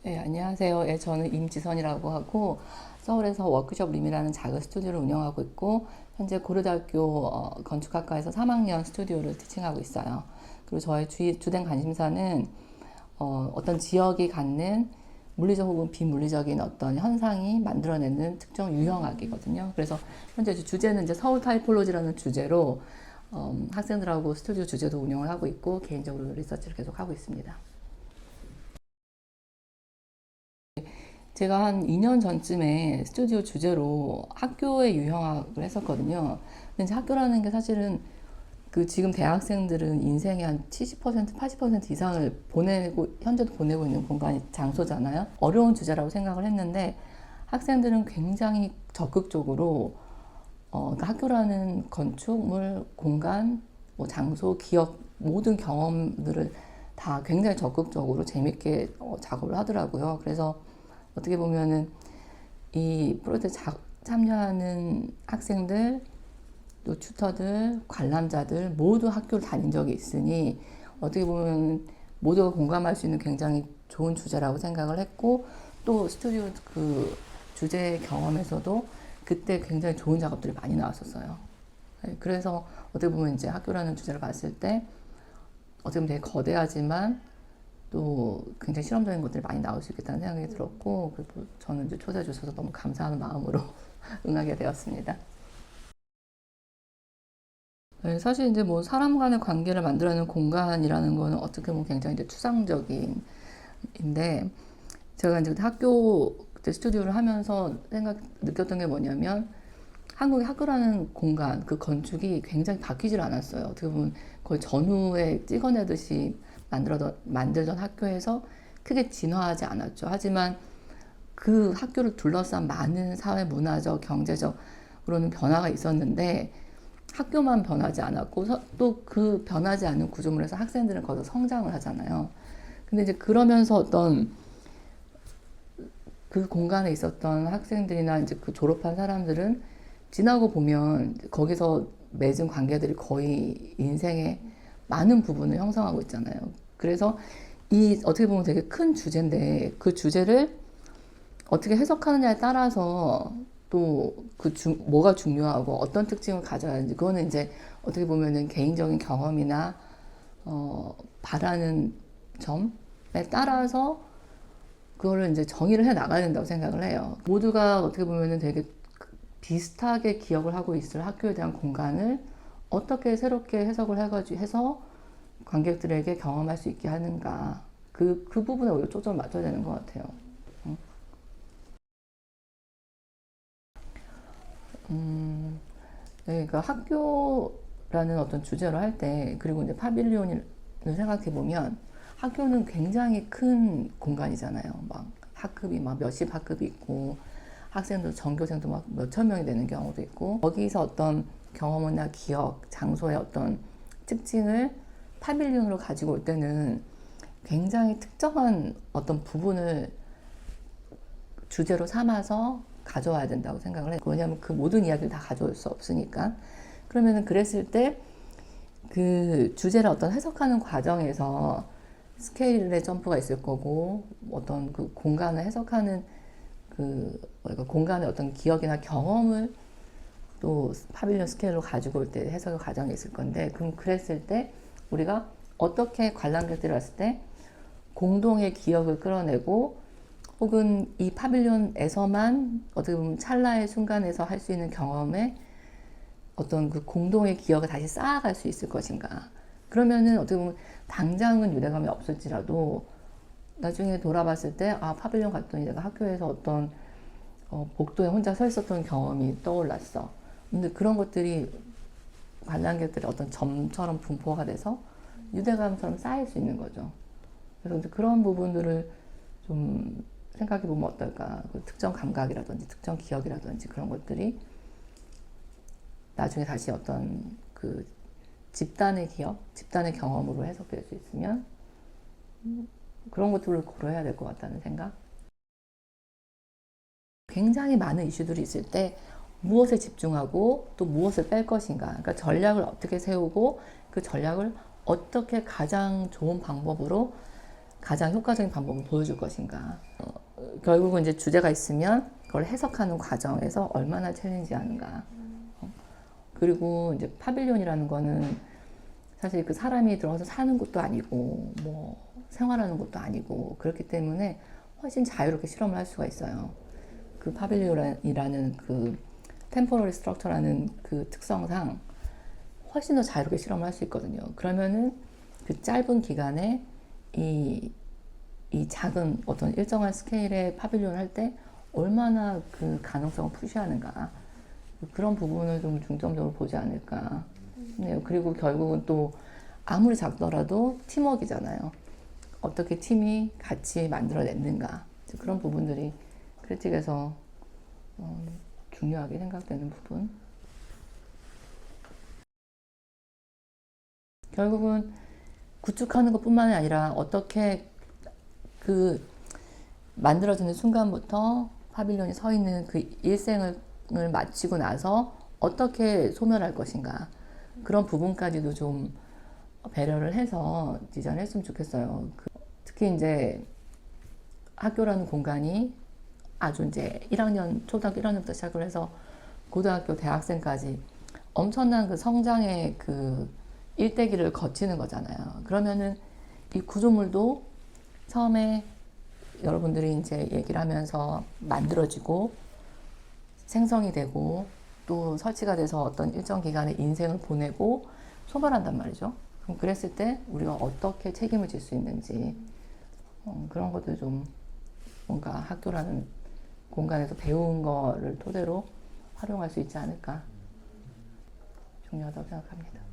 네, 안녕하세요. 예, 저는 임지선이라고 하고 서울에서 워크숍 림이라는 작은 스튜디오를 운영하고 있고 현재 고려대학교 건축학과에서 3학년 스튜디오를 티칭하고 있어요. 그리고 저의 주된 관심사는 어떤 지역이 갖는 물리적 혹은 비물리적인 어떤 현상이 만들어내는 특정 유형학이거든요. 그래서 현재 주제는 이제 서울 타이폴로지라는 주제로 학생들하고 스튜디오 주제도 운영을 하고 있고 개인적으로 리서치를 계속 하고 있습니다. 제가 한 2년 전쯤에 스튜디오 주제로 학교의 유형학을 했었거든요. 근데 이제 학교라는 게 사실은 그 지금 대학생들은 인생의 한 70%, 80% 이상을 현재도 보내고 있는 공간이 장소잖아요. 어려운 주제라고 생각을 했는데 학생들은 굉장히 적극적으로 그러니까 학교라는 건축물, 공간, 뭐 장소, 기억 모든 경험들을 다 굉장히 적극적으로 재밌게 작업을 하더라고요. 그래서 어떻게 보면은 이 프로젝트 참여하는 학생들, 또 튜터들, 관람자들 모두 학교를 다닌 적이 있으니 어떻게 보면 모두가 공감할 수 있는 굉장히 좋은 주제라고 생각을 했고 또 스튜디오 그 주제 경험에서도 그때 굉장히 좋은 작업들이 많이 나왔었어요. 네, 그래서 어떻게 보면 이제 학교라는 주제를 봤을 때 어떻게 보면 되게 거대하지만 또 굉장히 실험적인 것들이 많이 나올 수 있겠다는 생각이 들었고 그리고 저는 이제 초대해 주셔서 너무 감사하는 마음으로 응하게 되었습니다. 네, 사실 이제 뭐 사람 간의 관계를 만들어내는 공간이라는 거는 어떻게 보면 굉장히 이제 추상적인인데 제가 이제 학교 그때 스튜디오를 하면서 느꼈던 게 뭐냐면 한국의 학교라는 공간, 그 건축이 굉장히 바뀌질 않았어요. 어떻게 보면 거의 전후에 찍어내듯이 만들던 학교에서 크게 진화하지 않았죠. 하지만 그 학교를 둘러싼 많은 사회, 문화적, 경제적으로는 변화가 있었는데 학교만 변하지 않았고 또 그 변하지 않는 구조물에서 학생들은 거기서 성장을 하잖아요. 근데 이제 그러면서 어떤 그 공간에 있었던 학생들이나 이제 그 졸업한 사람들은 지나고 보면 거기서 맺은 관계들이 거의 인생의 많은 부분을 형성하고 있잖아요. 그래서 이 어떻게 보면 되게 큰 주제인데 그 주제를 어떻게 해석하느냐에 따라서 또 뭐가 중요하고 어떤 특징을 가져야 하는지 그거는 이제 어떻게 보면은 개인적인 경험이나 바라는 점에 따라서 그거를 이제 정의를 해 나가야 된다고 생각을 해요. 모두가 어떻게 보면은 되게 비슷하게 기억을 하고 있을 학교에 대한 공간을 어떻게 새롭게 해석을 해가지고 해서 관객들에게 경험할 수 있게 하는가. 그 부분에 오히려 초점을 맞춰야 되는 것 같아요. 네, 그러니까 학교라는 어떤 주제로 할 때, 그리고 이제 파빌리온을 생각해 보면 학교는 굉장히 큰 공간이잖아요. 막 학급이 막 몇십 학급이 있고 학생도 전교생도 막 몇천 명이 되는 경우도 있고 거기서 어떤 경험이나 기억, 장소의 어떤 특징을 파빌리온으로 가지고 올 때는 굉장히 특정한 어떤 부분을 주제로 삼아서 가져와야 된다고 생각을 해요. 왜냐하면 그 모든 이야기를 다 가져올 수 없으니까. 그러면은 그랬을 때 그 주제를 어떤 해석하는 과정에서 스케일의 점프가 있을 거고 어떤 그 공간을 해석하는 그 공간의 어떤 기억이나 경험을 또 파빌리온 스케일로 가지고 올 때 해석의 과정이 있을 건데 그럼 그랬을 때 우리가 어떻게 관람객들이 왔을 때 공동의 기억을 끌어내고 혹은 이 파빌리온에서만 어떻게 보면 찰나의 순간에서 할 수 있는 경험에 어떤 그 공동의 기억을 다시 쌓아갈 수 있을 것인가. 그러면은 어떻게 보면 당장은 유대감이 없을지라도 나중에 돌아봤을 때 아 파빌리온 갔더니 내가 학교에서 어떤 복도에 혼자 서 있었던 경험이 떠올랐어. 근데 그런 것들이 관람객들의 어떤 점처럼 분포가 돼서 유대감처럼 쌓일 수 있는 거죠. 그래서 그런 부분들을 좀 생각해 보면 어떨까. 그 특정 감각이라든지 특정 기억이라든지 그런 것들이 나중에 다시 어떤 그 집단의 기억, 집단의 경험으로 해석될 수 있으면 그런 것들을 고려해야 될 것 같다는 생각. 굉장히 많은 이슈들이 있을 때 무엇에 집중하고 또 무엇을 뺄 것인가. 그러니까 전략을 어떻게 세우고 그 전략을 어떻게 가장 좋은 방법으로 가장 효과적인 방법을 보여줄 것인가. 결국은 이제 주제가 있으면 그걸 해석하는 과정에서 얼마나 챌린지하는가. 그리고 이제 파빌리온이라는 거는 사실 그 사람이 들어가서 사는 것도 아니고 뭐 생활하는 것도 아니고 그렇기 때문에 훨씬 자유롭게 실험을 할 수가 있어요. 그 파빌리온이라는 그 템포러리 스트럭처라는 그 특성상 훨씬 더 자유롭게 실험을 할 수 있거든요. 그러면은 그 짧은 기간에 이 작은 어떤 일정한 스케일의 파빌리온을 할 때 얼마나 그 가능성을 푸시하는가 그런 부분을 좀 중점적으로 보지 않을까 싶네요. 그리고 결국은 또 아무리 작더라도 팀워크잖아요. 어떻게 팀이 같이 만들어냈는가 그런 부분들이 크리틱에서 중요하게 생각되는 부분. 결국은 구축하는 것뿐만이 아니라 어떻게 그 만들어지는 순간부터 파빌리온이 서 있는 그 일생을 마치고 나서 어떻게 소멸할 것인가 그런 부분까지도 좀 배려를 해서 디자인을 했으면 좋겠어요. 특히 이제 학교라는 공간이 아주 이제 1학년, 초등학교 1학년부터 시작을 해서 고등학교, 대학생까지 엄청난 그 성장의 그 일대기를 거치는 거잖아요. 그러면은 이 구조물도 처음에 여러분들이 이제 얘기를 하면서 만들어지고 생성이 되고 또 설치가 돼서 어떤 일정 기간의 인생을 보내고 소멸한단 말이죠. 그럼 그랬을 때 우리가 어떻게 책임을 질 수 있는지 그런 것들 좀 뭔가 학교라는 공간에서 배운 거를 토대로 활용할 수 있지 않을까 중요하다고 생각합니다.